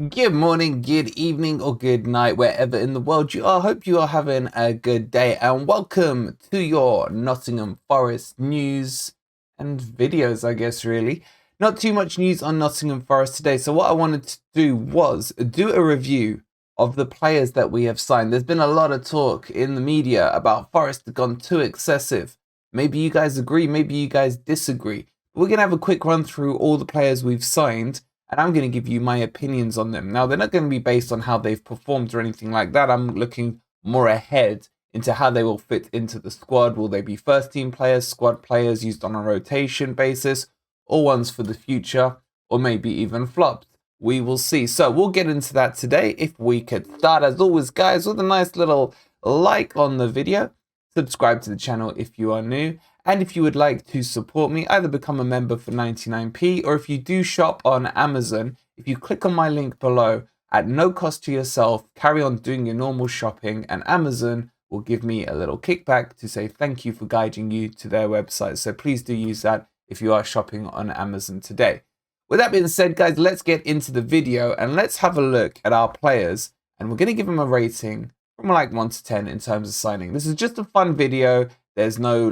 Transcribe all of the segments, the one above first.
Good morning, good evening, or good night, wherever in the world you are. Hope you are having a good day, and welcome to your Nottingham Forest news and videos, I guess, really. Not too much news on Nottingham Forest today, so what I wanted to do was do a review of the players that we have signed. There's been a lot of talk in the media about Forest have gone too excessive. Maybe you guys agree, maybe you guys disagree. We're going to have a quick run through all the players we've signed, and I'm going to give you my opinions on them. Now, they're not going to be based on how they've performed or anything like that. I'm looking more ahead into how they will fit into the squad. Will they be first team players, squad players used on a rotation basis, or ones for the future, or maybe even flopped? We will see. So we'll get into that today. If we could start, as always, guys, with a nice little like on the video. Subscribe to the channel if you are new. And if you would like to support me, either become a member for 99p, or if you do shop on Amazon, if you click on my link below at no cost to yourself, carry on doing your normal shopping, and Amazon will give me a little kickback to say thank you for guiding you to their website. So please do use that if you are shopping on Amazon today. With that being said, guys, let's get into the video and let's have a look at our players, and we're going to give them a rating from like 1 to 10 in terms of signing. This is just a fun video. There's no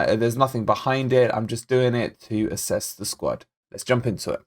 there's nothing behind it. I'm just doing it to assess the squad. Let's jump into it.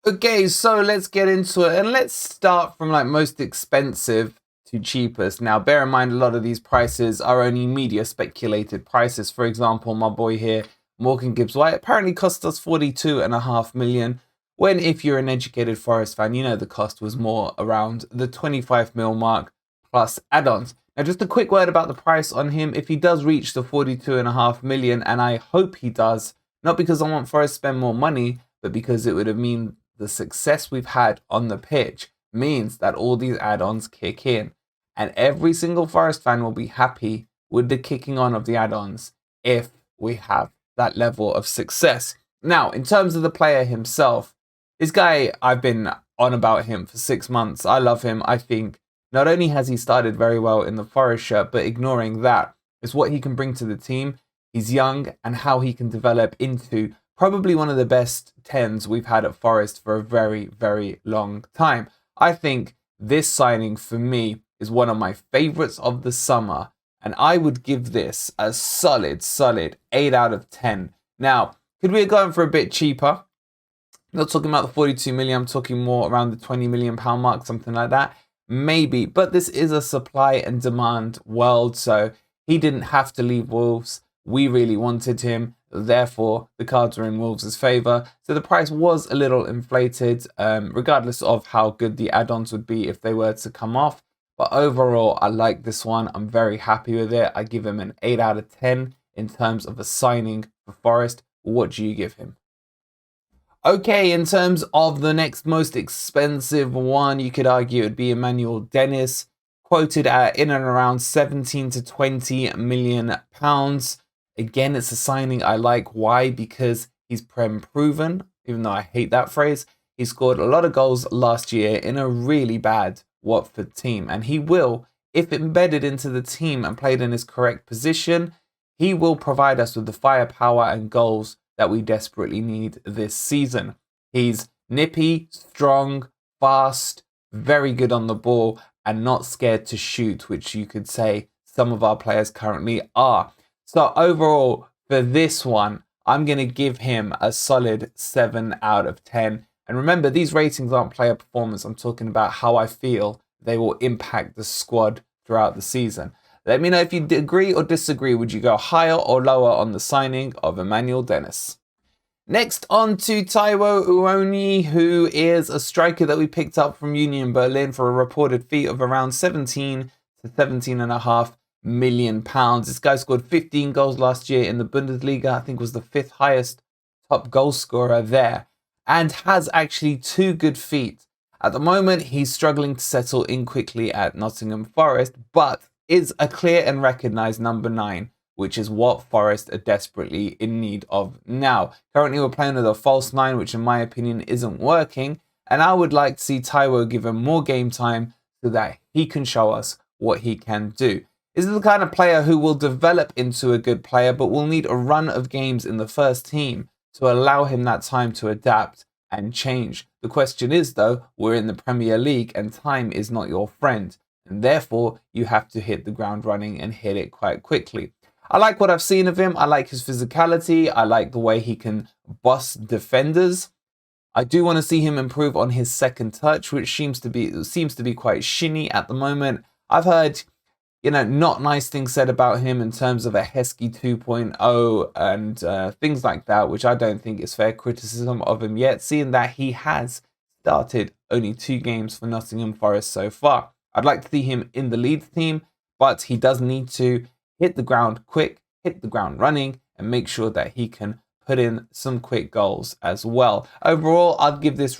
Okay, so let's get into it, and let's start from like most expensive to cheapest. Now, bear in mind, a lot of these prices are only media speculated prices. For example, my boy here, Morgan Gibbs White, apparently cost us 42.5 million. When, if you're an educated Forest fan, you know the cost was more around the 25 mil mark plus add-ons. Now, just a quick word about the price on him. If he does reach the 42.5 million, and I hope he does, not because I want Forest to spend more money, but because it would have mean the success we've had on the pitch means that all these add-ons kick in. And every single Forest fan will be happy with the kicking on of the add-ons if we have that level of success. Now, in terms of the player himself, this guy, I've been on about him for 6 months. I love him. I think not only has he started very well in the Forest shirt, but ignoring that, is what he can bring to the team. He's young, and how he can develop into probably one of the best 10s we've had at Forest for a very, very long time. I think this signing for me is one of my favorites of the summer, and I would give this a solid 8 out of 10. Now, could we have gone for a bit cheaper? I'm not talking about the 42 million, I'm talking more around the 20 million pound mark, something like that. Maybe, but this is a supply and demand world, so he didn't have to leave Wolves. We really wanted him, therefore the cards were in Wolves' favour. So the price was a little inflated, regardless of how good the add-ons would be if they were to come off. But overall, I like this one. I'm very happy with it. I give him an 8 out of 10 in terms of a signing for Forest. What do you give him? Okay, in terms of the next most expensive one, you could argue it would be Emmanuel Dennis, quoted at in and around 17 to 20 million pounds. Again, it's a signing I like. Why? Because he's Prem proven, even though I hate that phrase. He scored a lot of goals last year in a really bad Watford team, and he will, if embedded into the team and played in his correct position, he will provide us with the firepower and goals that we desperately need this season. He's nippy, strong, fast, very good on the ball, and not scared to shoot, which you could say some of our players currently are. So overall, for this one, I'm going to give him a solid 7 out of 10. And remember, these ratings aren't player performance. I'm talking about how I feel they will impact the squad throughout the season. Let me know if you agree or disagree. Would you go higher or lower on the signing of Emmanuel Dennis? Next on to Taiwo Awoniyi, who is a striker that we picked up from Union Berlin for a reported fee of around 17 to 17.5 million pounds. This guy scored 15 goals last year in the Bundesliga. I think was the 5th highest top goal scorer there, and has actually 2 good feet. At the moment, he's struggling to settle in quickly at Nottingham Forest, but is a clear and recognised number 9, which is what Forest are desperately in need of now. Currently, we're playing with a false 9, which in my opinion isn't working, and I would like to see Taiwo give him more game time so that he can show us what he can do. This is the kind of player who will develop into a good player, but will need a run of games in the first team to allow him that time to adapt and change. The question is, though, we're in the Premier League and time is not your friend. And therefore, you have to hit the ground running and hit it quite quickly. I like what I've seen of him. I like his physicality. I like the way he can bust defenders. I do want to see him improve on his second touch, which seems to be quite shinny at the moment. I've heard, not nice things said about him in terms of a Heskey 2.0 and things like that, which I don't think is fair criticism of him yet, seeing that he has started only 2 games for Nottingham Forest so far. I'd like to see him in the Leeds team, but he does need to hit the ground quick, hit the ground running, and make sure that he can put in some quick goals as well. Overall, I'd give this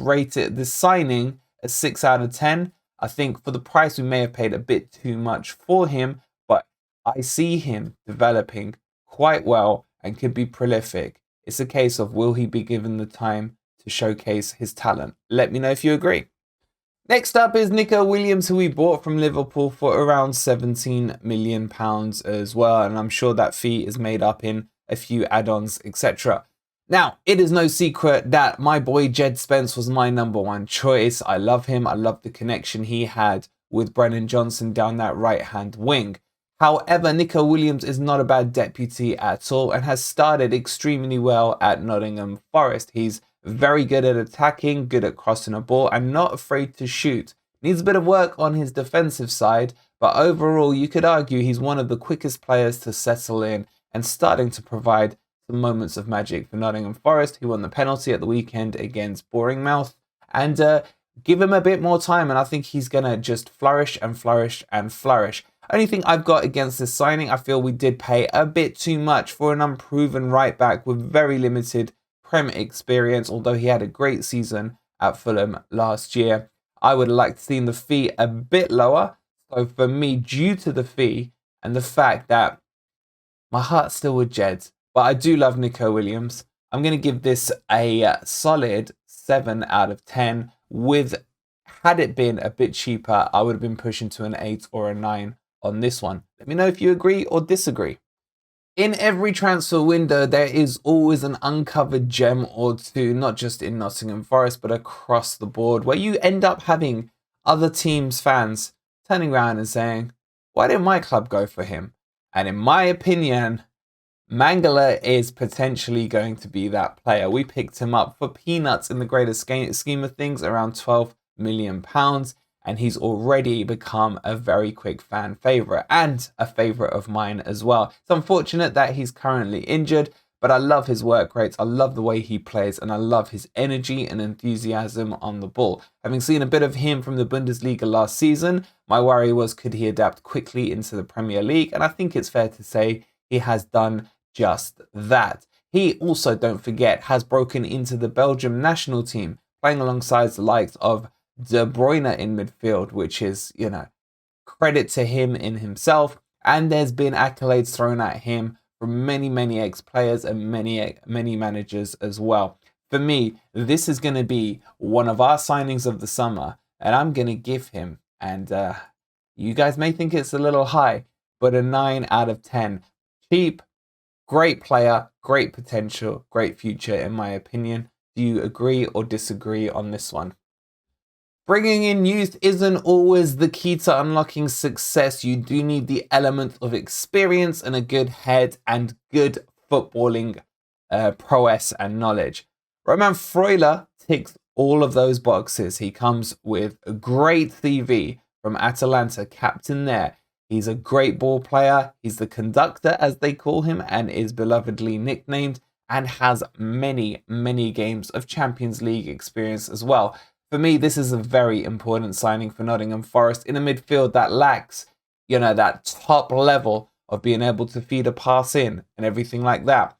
signing a 6 out of 10. I think for the price, we may have paid a bit too much for him, but I see him developing quite well and could be prolific. It's a case of, will he be given the time to showcase his talent? Let me know if you agree. Next up is Neco Williams, who we bought from Liverpool for around £17 million as well. And I'm sure that fee is made up in a few add-ons, etc. Now, it is no secret that my boy Jed Spence was my number 1 choice. I love him. I love the connection he had with Brennan Johnson down that right-hand wing. However, Neco Williams is not a bad deputy at all and has started extremely well at Nottingham Forest. He's very good at attacking, good at crossing a ball, and not afraid to shoot. Needs a bit of work on his defensive side, but overall you could argue he's one of the quickest players to settle in and starting to provide some moments of magic for Nottingham Forest, who won the penalty at the weekend against Bournemouth. And give him a bit more time, and I think he's going to just flourish and flourish and flourish. Only thing I've got against this signing, I feel we did pay a bit too much for an unproven right back with very limited Prem experience, although he had a great season at Fulham last year. I would have liked to see the fee a bit lower. So for me, due to the fee and the fact that my heart's still with Jed, but I do love Neco Williams, I'm going to give this a solid 7 out of 10. Had it been a bit cheaper, I would have been pushing to an 8 or a 9 on this one. Let me know if you agree or disagree. In every transfer window, there is always an uncovered gem or two, not just in Nottingham Forest, but across the board, where you end up having other teams' fans turning around and saying, why didn't my club go for him? And in my opinion, Mangala is potentially going to be that player. We picked him up for peanuts in the greater scheme of things, around £12 million. And he's already become a very quick fan favourite and a favourite of mine as well. It's unfortunate that he's currently injured, but I love his work rates. I love the way he plays, and I love his energy and enthusiasm on the ball. Having seen a bit of him from the Bundesliga last season, my worry was, could he adapt quickly into the Premier League? And I think it's fair to say he has done just that. He also, don't forget, has broken into the Belgium national team, playing alongside the likes of De Bruyne in midfield, which is, credit to him in himself. And there's been accolades thrown at him from many ex-players and many managers as well. For me, this is going to be one of our signings of the summer, and I'm going to give him, and you guys may think it's a little high, but a 9 out of 10. Cheap, great player, great potential, great future in my opinion. Do you agree or disagree on this one? Bringing in youth isn't always the key to unlocking success. You do need the element of experience and a good head and good footballing prowess and knowledge. Roman Freuler ticks all of those boxes. He comes with a great CV from Atalanta, captain there. He's a great ball player. He's the conductor, as they call him, and is belovedly nicknamed, and has many games of Champions League experience as well. For me, this is a very important signing for Nottingham Forest in a midfield that lacks, that top level of being able to feed a pass in and everything like that.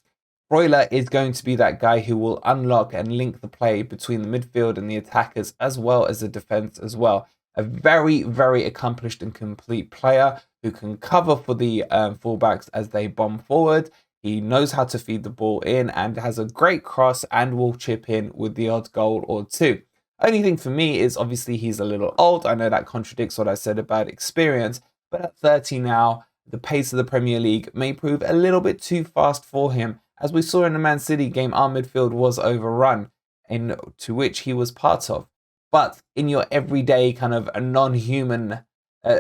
Freuler is going to be that guy who will unlock and link the play between the midfield and the attackers, as well as the defense as well. A very accomplished and complete player who can cover for the fullbacks as they bomb forward. He knows how to feed the ball in and has a great cross and will chip in with the odd goal or two. Only thing for me is obviously he's a little old. I know that contradicts what I said about experience, but at 30 now, the pace of the Premier League may prove a little bit too fast for him. As we saw in the Man City game, our midfield was overrun. to which he was part of. But in your everyday kind of a non-human,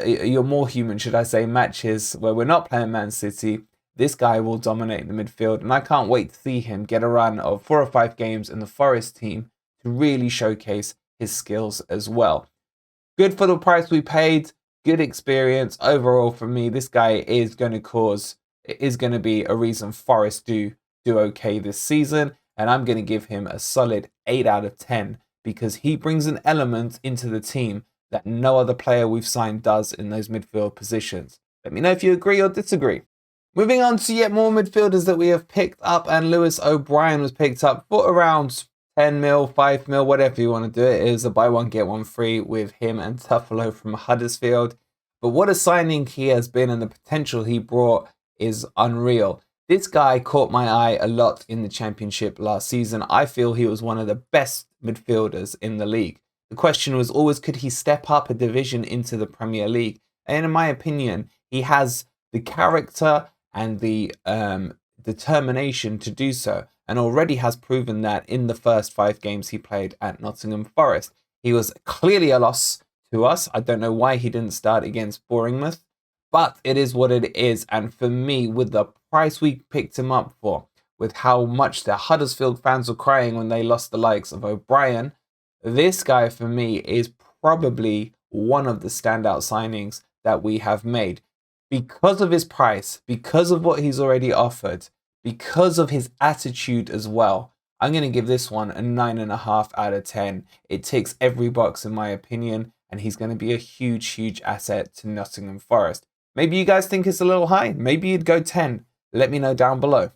your more human, should I say, matches where we're not playing Man City, this guy will dominate the midfield. And I can't wait to see him get a run of 4 or 5 games in the Forest team to really showcase his skills as well. Good for the price we paid. Good experience. Overall, for me, this guy is going to be a reason Forest do okay this season. And I'm going to give him a solid 8 out of 10 because he brings an element into the team that no other player we've signed does in those midfield positions. Let me know if you agree or disagree. Moving on to yet more midfielders that we have picked up, and Lewis O'Brien was picked up for around 10 mil, 5 mil, whatever you want to do. It is a buy one, get one free with him and Toffollo from Huddersfield. But what a signing he has been, and the potential he brought is unreal. This guy caught my eye a lot in the Championship last season. I feel he was one of the best midfielders in the league. The question was always, could he step up a division into the Premier League? And in my opinion, he has the character and the determination to do so, and already has proven that in the first 5 games he played at Nottingham Forest. He was clearly a loss to us. I don't know why he didn't start against Bournemouth, but it is what it is. And for me, with the price we picked him up for, with how much the Huddersfield fans were crying when they lost the likes of O'Brien, this guy for me is probably one of the standout signings that we have made. Because of his price, because of what he's already offered, because of his attitude as well, I'm going to give this one a 9.5 out of 10. It ticks every box in my opinion, and he's going to be a huge, huge asset to Nottingham Forest. Maybe you guys think it's a little high. Maybe you'd go 10. Let me know down below.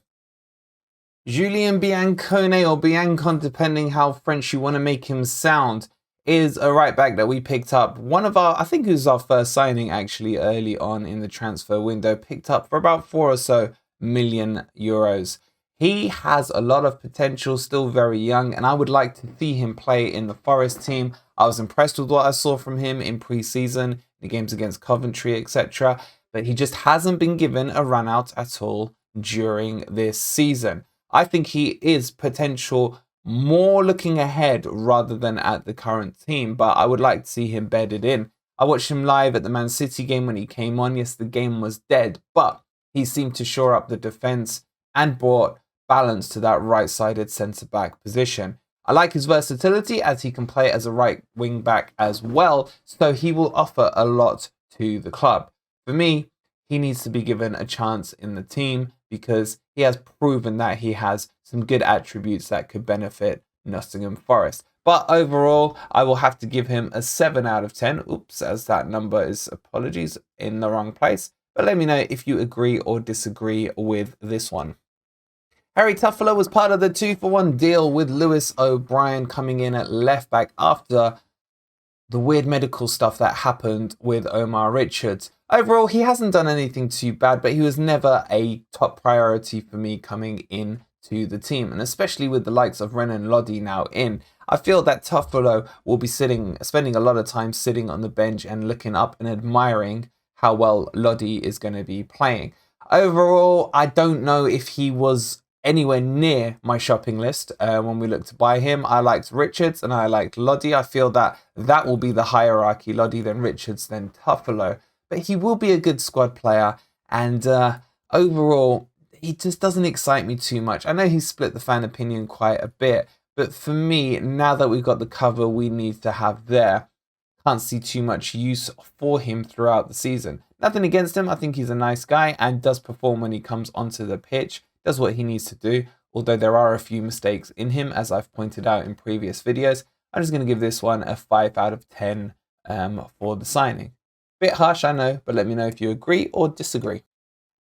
Julien Biancone, or Biancone, depending how French you want to make him sound, is a right back that we picked up. One of our, I think it was our first signing actually early on in the transfer window, picked up for about 4 or so million euros. He has a lot of potential, still very young, and I would like to see him play in the Forest team. I was impressed with what I saw from him in pre-season, the games against Coventry, etc. But he just hasn't been given a run out at all during this season. I think he is potential more looking ahead rather than at the current team, but I would like to see him bedded in. I watched him live at the Man City game when he came on. Yes, the game was dead, but he seemed to shore up the defence and brought balance to that right-sided centre-back position. I like his versatility as he can play as a right wing-back as well, so he will offer a lot to the club. For me, he needs to be given a chance in the team because he has proven that he has some good attributes that could benefit Nottingham Forest. But overall, I will have to give him a 7 out of 10. Oops, as that number is, apologies, in the wrong place. But let me know if you agree or disagree with this one. Harry Toffollo was part of the 2-for-1 deal with Lewis O'Brien coming in at left back after the weird medical stuff that happened with Omar Richards. Overall, he hasn't done anything too bad, but he was never a top priority for me coming in to the team. And especially with the likes of Ren and Lodi now in, I feel that Toffollo will be spending a lot of time sitting on the bench and looking up and admiring how well Lodi is going to be playing. Overall, I don't know if he was anywhere near my shopping list when we looked to buy him. I liked Richards and I liked Lodi. I feel that that will be the hierarchy, Lodi, then Richards, then Toffollo. But he will be a good squad player, and overall, he just doesn't excite me too much. I know he's split the fan opinion quite a bit, but for me, now that we've got the cover we need to have there, can't see too much use for him throughout the season. Nothing against him. I think he's a nice guy and does perform when he comes onto the pitch, does what he needs to do, although there are a few mistakes in him, as I've pointed out in previous videos. I'm just going to give this one a 5 out of 10 for the signing. Bit harsh, I know, but let me know if you agree or disagree.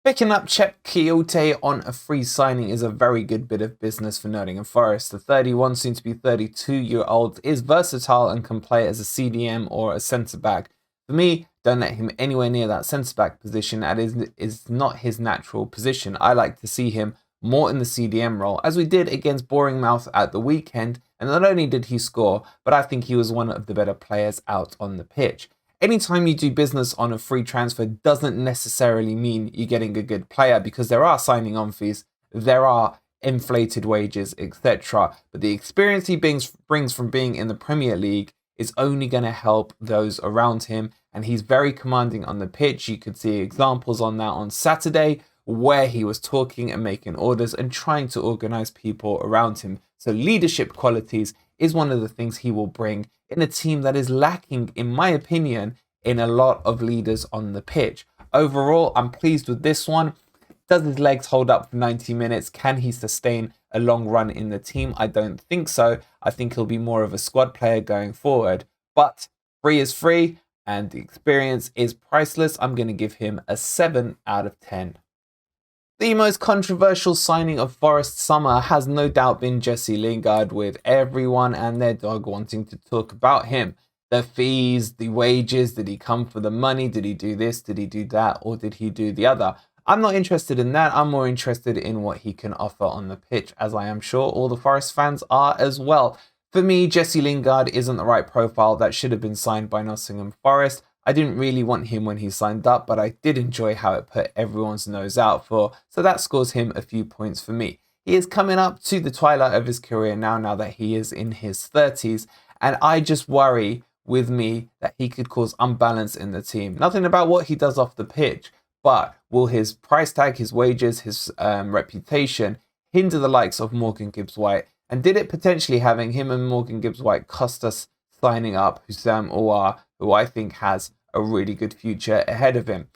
Picking up Kouyate on a free signing is a very good bit of business for Nottingham Forest. The 31, soon to be 32-year-old is versatile and can play as a CDM or a centre-back. For me, don't let him anywhere near that centre-back position, as is not his natural position. I like to see him more in the CDM role, as we did against Bournemouth at the weekend, and not only did he score, but I think he was one of the better players out on the pitch. Anytime you do business on a free transfer doesn't necessarily mean you're getting a good player, because there are signing on fees, there are inflated wages, etc. But the experience he brings from being in the Premier League is only going to help those around him. And he's very commanding on the pitch. You could see examples on that on Saturday, where he was talking and making orders and trying to organize people around him. So leadership qualities is one of the things he will bring in a team that is lacking, in my opinion, in a lot of leaders on the pitch. Overall, I'm pleased with this one. Does his legs hold up for 90 minutes? Can he sustain a long run in the team? I don't think so. I think he'll be more of a squad player going forward. But free is free and the experience is priceless. I'm going to give him a 7 out of 10. The most controversial signing of Forest summer has no doubt been Jesse Lingard, with everyone and their dog wanting to talk about him. The fees, the wages, did he come for the money? Did he do this? Did he do that? Or did he do the other? I'm not interested in that. I'm more interested in what he can offer on the pitch, as I am sure all the Forest fans are as well. For me, Jesse Lingard isn't the right profile that should have been signed by Nottingham Forest. I didn't really want him when he signed up, but I did enjoy how it put everyone's nose out for, so that scores him a few points for me. He is coming up to the twilight of his career now that he is in his 30s, and I just worry with me that he could cause unbalance in the team. Nothing about what he does off the pitch, but will his price tag, his wages, his reputation hinder the likes of Morgan Gibbs-White? And did it potentially, having him and Morgan Gibbs-White, cost us signing up Houssam Aouar, who I think has a really good future ahead of him?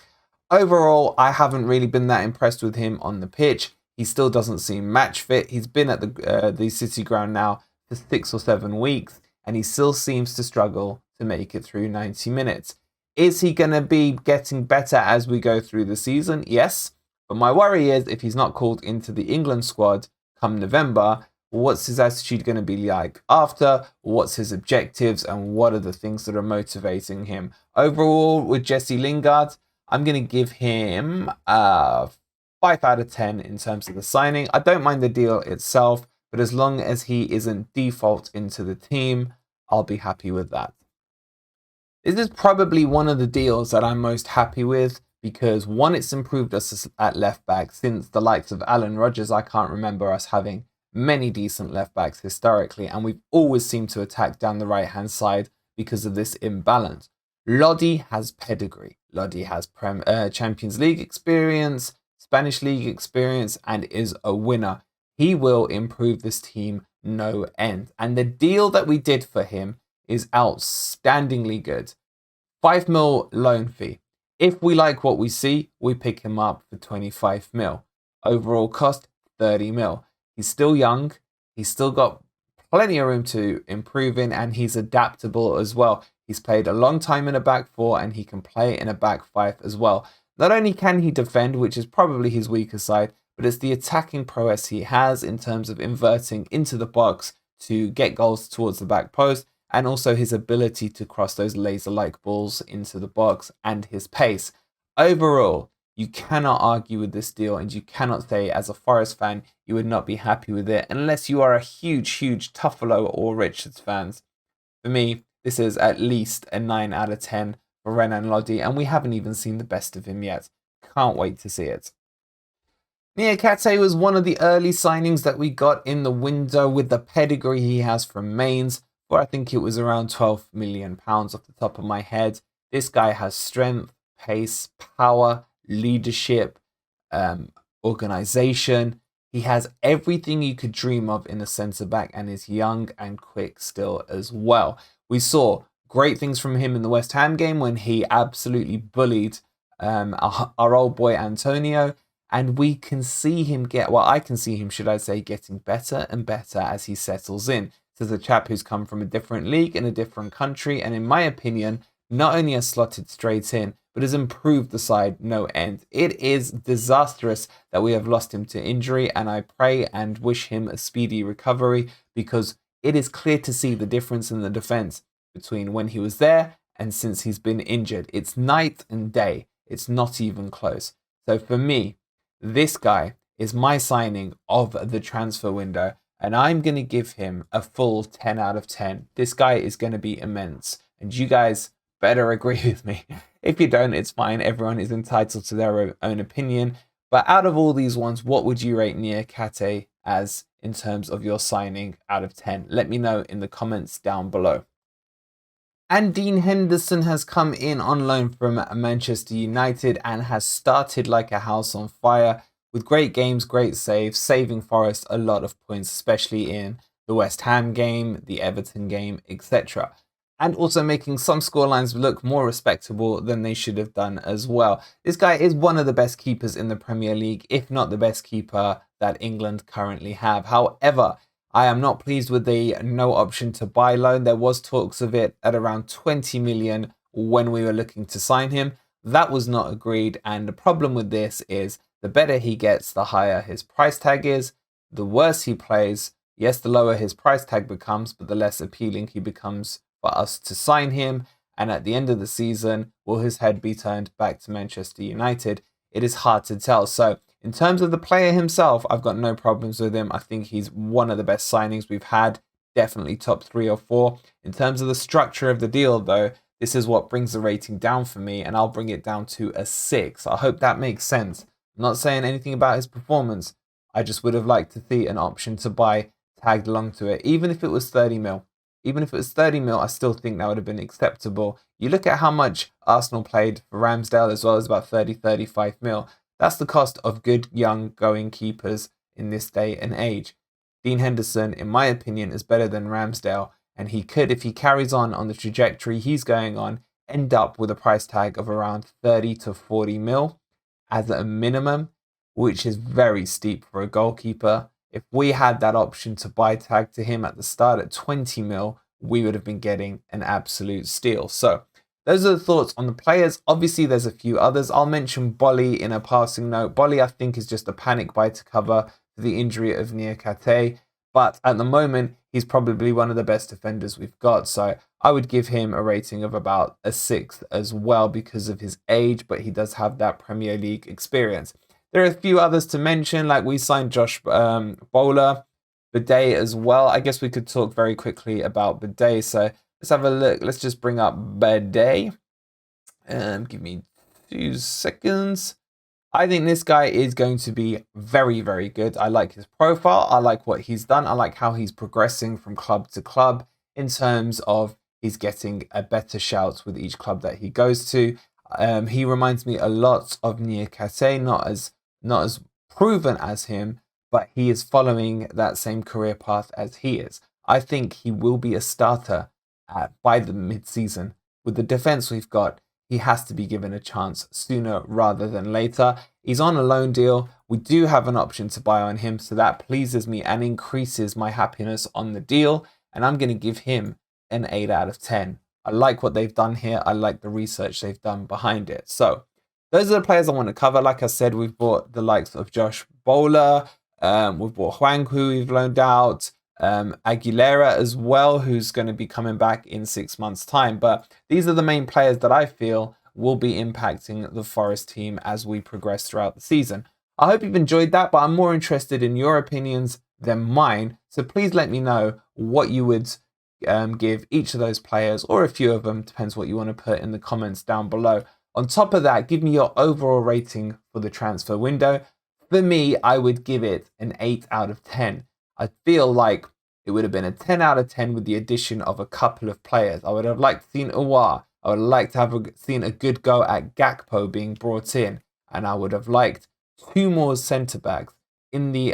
Overall, I haven't really been that impressed with him on the pitch. He still doesn't seem match fit. He's been at the City ground now for 6 or 7 weeks, and he still seems to struggle to make it through 90 minutes. Is he going to be getting better as we go through the season? Yes. But my worry is if he's not called into the England squad come November, what's his attitude going to be like after? What's his objectives? And what are the things that are motivating him? Overall, with Jesse Lingard, I'm going to give him a 5 out of 10 in terms of the signing. I don't mind the deal itself, but as long as he isn't default into the team, I'll be happy with that. This is probably one of the deals that I'm most happy with because, one, it's improved us at left back. Since the likes of Alan Rodgers, I can't remember us having many decent left backs historically, and we've always seemed to attack down the right hand side because of this imbalance. Lodi has pedigree. Lodi has Champions League experience, Spanish League experience, and is a winner. He will improve this team no end. And the deal that we did for him is outstandingly good. 5 mil loan fee. If we like what we see, we pick him up for 25 mil. Overall cost, 30 mil. He's still young. He's still got plenty of room to improve in, and he's adaptable as well. He's played a long time in a back four, and he can play in a back five as well. Not only can he defend, which is probably his weaker side, but it's the attacking prowess he has in terms of inverting into the box to get goals towards the back post, and also his ability to cross those laser-like balls into the box and his pace. Overall, you cannot argue with this deal, and you cannot say as a Forest fan you would not be happy with it unless you are a huge Toffollo or Richards fans. For me, this is at least a 9 out of 10 for Renan Lodi, and we haven't even seen the best of him yet. Can't wait to see it. Niakhate was one of the early signings that we got in the window with the pedigree he has from Mainz. For I think it was around £12 million off the top of my head. This guy has strength, pace, power, leadership, organisation. He has everything you could dream of in a centre-back, and is young and quick still as well. We saw great things from him in the West Ham game when he absolutely bullied our old boy Antonio. And we can see him I can see him, should I say, getting better and better as he settles in. This is a chap who's come from a different league in a different country, and in my opinion, not only has slotted straight in, but has improved the side no end. It is disastrous that we have lost him to injury, and I pray and wish him a speedy recovery, because it is clear to see the difference in the defence between when he was there and since he's been injured. It's night and day. It's not even close. So for me, this guy is my signing of the transfer window, and I'm going to give him a full 10 out of 10. This guy is going to be immense, and you guys better agree with me. If you don't, it's fine. Everyone is entitled to their own opinion. But out of all these ones, what would you rate Niakhate as in terms of your signing out of 10? Let me know in the comments down below. And Dean Henderson has come in on loan from Manchester United and has started like a house on fire with great games, great saves, saving Forest a lot of points, especially in the West Ham game, the Everton game, etc. And also making some scorelines look more respectable than they should have done as well. This guy is one of the best keepers in the Premier League, if not the best keeper that England currently have. However, I am not pleased with the no option to buy loan. There was talks of it at around 20 million when we were looking to sign him. That was not agreed. And the problem with this is the better he gets, the higher his price tag is. The worse he plays, yes, the lower his price tag becomes, but the less appealing he becomes for us to sign him. And at the end of the season, will his head be turned back to Manchester United? It is hard to tell. So in terms of the player himself, I've got no problems with him. I think he's one of the best signings we've had, definitely top 3 or 4. In terms of the structure of the deal, though, this is what brings the rating down for me, and I'll bring it down to a 6. I hope that makes sense. I'm not saying anything about his performance. I just would have liked to see an option to buy tagged along to it, even if it was 30 mil. Even if it was 30 mil, I still think that would have been acceptable. You look at how much Arsenal paid for Ramsdale as well, as about 30, 35 mil. That's the cost of good, young, going keepers in this day and age. Dean Henderson, in my opinion, is better than Ramsdale, and he could, if he carries on the trajectory he's going on, end up with a price tag of around 30 to 40 mil as a minimum, which is very steep for a goalkeeper. If we had that option to buy tag to him at the start at 20 mil, we would have been getting an absolute steal. So those are the thoughts on the players. Obviously, there's a few others. I'll mention Boly in a passing note. Boly, I think, is just a panic buy to cover for the injury of Niakhate. But at the moment, he's probably one of the best defenders we've got. So I would give him a rating of about a 6 as well because of his age, but he does have that Premier League experience. There are a few others to mention, like we signed Josh Bowler, Bade as well. I guess we could talk very quickly about Bade. So let's have a look. Let's just bring up Bade. Give me 2 seconds. I think this guy is going to be very, very good. I like his profile. I like what he's done. I like how he's progressing from club to club in terms of he's getting a better shout with each club that he goes to. He reminds me a lot of Niakhate, not as proven as him, but he is following that same career path as he is. I think he will be a starter by the mid-season. With the defense we've got, he has to be given a chance sooner rather than later. He's on a loan deal. We do have an option to buy on him, so that pleases me and increases my happiness on the deal. And I'm going to give him an 8 out of 10. I like what they've done here. I like the research they've done behind it. So those are the players I want to cover. Like I said, we've bought the likes of Josh Bowler. We've bought Huang, who we've loaned out. Aguilera as well, who's going to be coming back in 6 months' time. But these are the main players that I feel will be impacting the Forest team as we progress throughout the season. I hope you've enjoyed that, but I'm more interested in your opinions than mine. So please let me know what you would give each of those players, or a few of them, depends what you want to put in the comments down below. On top of that, give me your overall rating for the transfer window. For me, I would give it an 8 out of 10. I feel like it would have been a 10 out of 10 with the addition of a couple of players. I would have liked to see Awoniyi. I would have liked to have seen a good go at Gakpo being brought in. And I would have liked 2 more centre-backs in the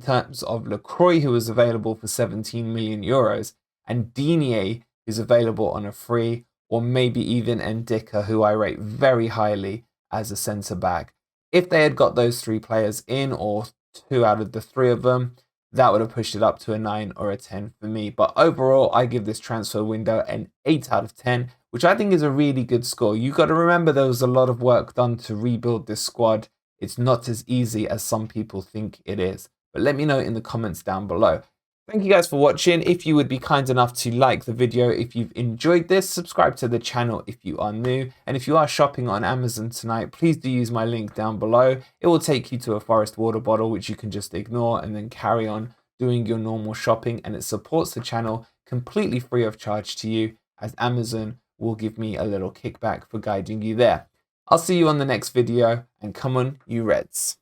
terms of Lacroix, who was available for 17 million euros, and Digne, who's available on a free, or maybe even Ndicka, who I rate very highly as a centre-back. If they had got those 3 players in, or 2 out of the 3 of them, that would have pushed it up to a 9 or a 10 for me. But overall, I give this transfer window an 8 out of 10, which I think is a really good score. You've got to remember there was a lot of work done to rebuild this squad. It's not as easy as some people think it is. But let me know in the comments down below. Thank you guys for watching. If you would be kind enough to like the video if you've enjoyed this, subscribe to the channel if you are new, and if you are shopping on Amazon tonight, please do use my link down below. It will take you to a Forest water bottle, which you can just ignore and then carry on doing your normal shopping, and it supports the channel completely free of charge to you, as Amazon will give me a little kickback for guiding you there. I'll see you on the next video, and come on, you Reds.